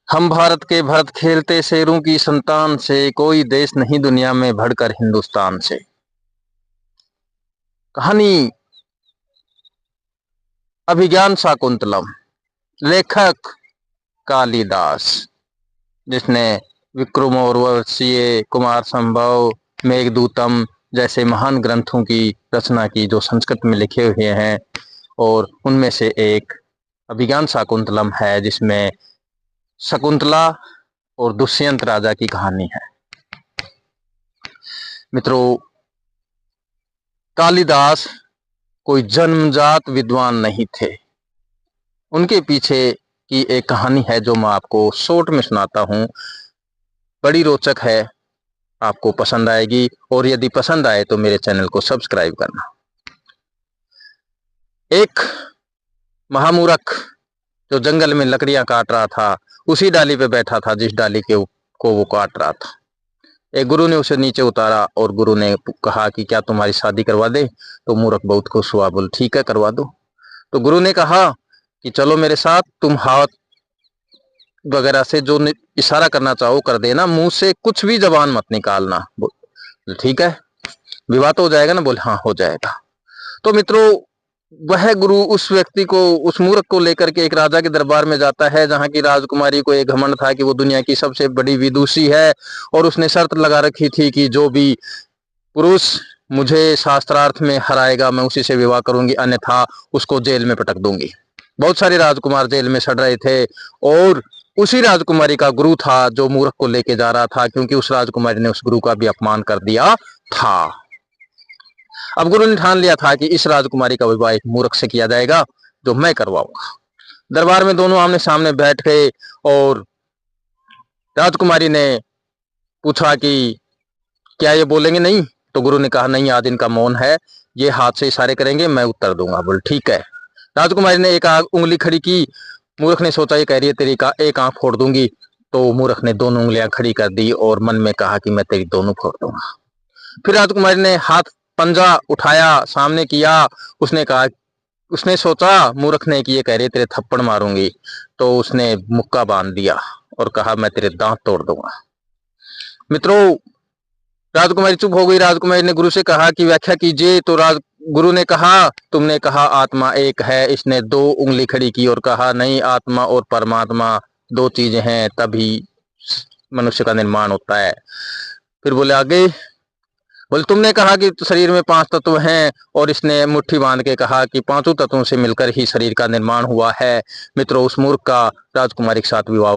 हम भारत के भरत खेलते शेरों की संतान से, कोई देश नहीं दुनिया में बढ़कर हिंदुस्तान से। कहानी अभिज्ञान शाकुंतलम, लेखक कालिदास, जिसने विक्रमोर्वशीय, कुमार संभव, मेघदूतम जैसे महान ग्रंथों की रचना की, जो संस्कृत में लिखे हुए हैं। और उनमें से एक अभिज्ञान शाकुंतलम है, जिसमें शकुंतला और दुष्यंत राजा की कहानी है। मित्रों, कालिदास कोई जन्मजात विद्वान नहीं थे। उनके पीछे की एक कहानी है जो मैं आपको शॉर्ट में सुनाता हूँ। बड़ी रोचक है, आपको पसंद आएगी, और यदि पसंद आए तो मेरे चैनल को सब्सक्राइब करना। एक महामूर्ख जो जंगल में लकड़ियां काट रहा था, उसी डाली पे बैठा था जिस डाली को वो काट रहा था। एक गुरु ने उसे नीचे उतारा और गुरु ने कहा कि क्या तुम्हारी शादी करवा दे? तो मूर्ख बहुत खुश हुआ, बोल ठीक है करवा दो। तो गुरु ने कहा कि चलो मेरे साथ, तुम हाथ वगैरह से जो इशारा करना चाहो कर देना, मुंह से कुछ भी जबान मत निकालना। बोल ठीक है, विवाह तो हो जाएगा ना? बोल हाँ हो जाएगा। तो मित्रों, वह गुरु उस व्यक्ति को, उस मूर्ख को लेकर के एक राजा के दरबार में जाता है, जहां की राजकुमारी को एक घमंड था कि वो दुनिया की सबसे बड़ी विदुषी है, और उसने शर्त लगा रखी थी कि जो भी पुरुष मुझे शास्त्रार्थ में हराएगा मैं उसी से विवाह करूंगी, अन्यथा उसको जेल में पटक दूंगी। बहुत सारे राजकुमार जेल में सड़ रहे थे, और उसी राजकुमारी का गुरु था जो मूर्ख को लेके जा रहा था, क्योंकि उस राजकुमारी ने उस गुरु का भी अपमान कर दिया था। अब गुरु ने ठान लिया था कि इस राजकुमारी का विवाह एक मूर्ख से किया जाएगा, जो मैं करवाऊंगा। दरबार में दोनों आमने सामने बैठ गए, और राजकुमारी ने पूछा कि क्या ये बोलेंगे नहीं? तो गुरु ने कहा नहीं, आज इनका मौन है, ये हाथ से इशारे करेंगे, मैं उत्तर दूंगा। बोल ठीक है। राजकुमारी ने एक उंगली खड़ी की। मूर्ख ने सोचा ये कह रही है तेरी का एक आंख फोड़ दूंगी, तो मूर्ख ने दोनों उंगलियां खड़ी कर दी और मन में कहा कि मैं तेरी दोनों फोड़ दूंगा। फिर राजकुमारी ने हाथ पंजा उठाया, सामने किया। उसने कहा, उसने सोचा मूर्ख ने कि ये कह रही तेरे थप्पड़ मारूंगी, तो उसने मुक्का बांध दिया और कहा मैं तेरे दांत तोड़ दूंगा। मित्रों, राजकुमारी चुप हो गई। राजकुमारी ने गुरु से कहा कि व्याख्या कीजिए। तो गुरु ने कहा, तुमने कहा आत्मा एक है। इसने दो उंगली खड़ी की और कहा नहीं, आत्मा और परमात्मा दो चीजें हैं, तभी मनुष्य का निर्माण होता है। फिर बोले आगे, बोले तुमने कहा कि शरीर में 5 तत्व हैं, और इसने मुट्ठी बांध के कहा कि 5 तत्वों से मिलकर ही शरीर का निर्माण हुआ है। मित्रों, उस मूर्ख का राजकुमारी के साथ विवाह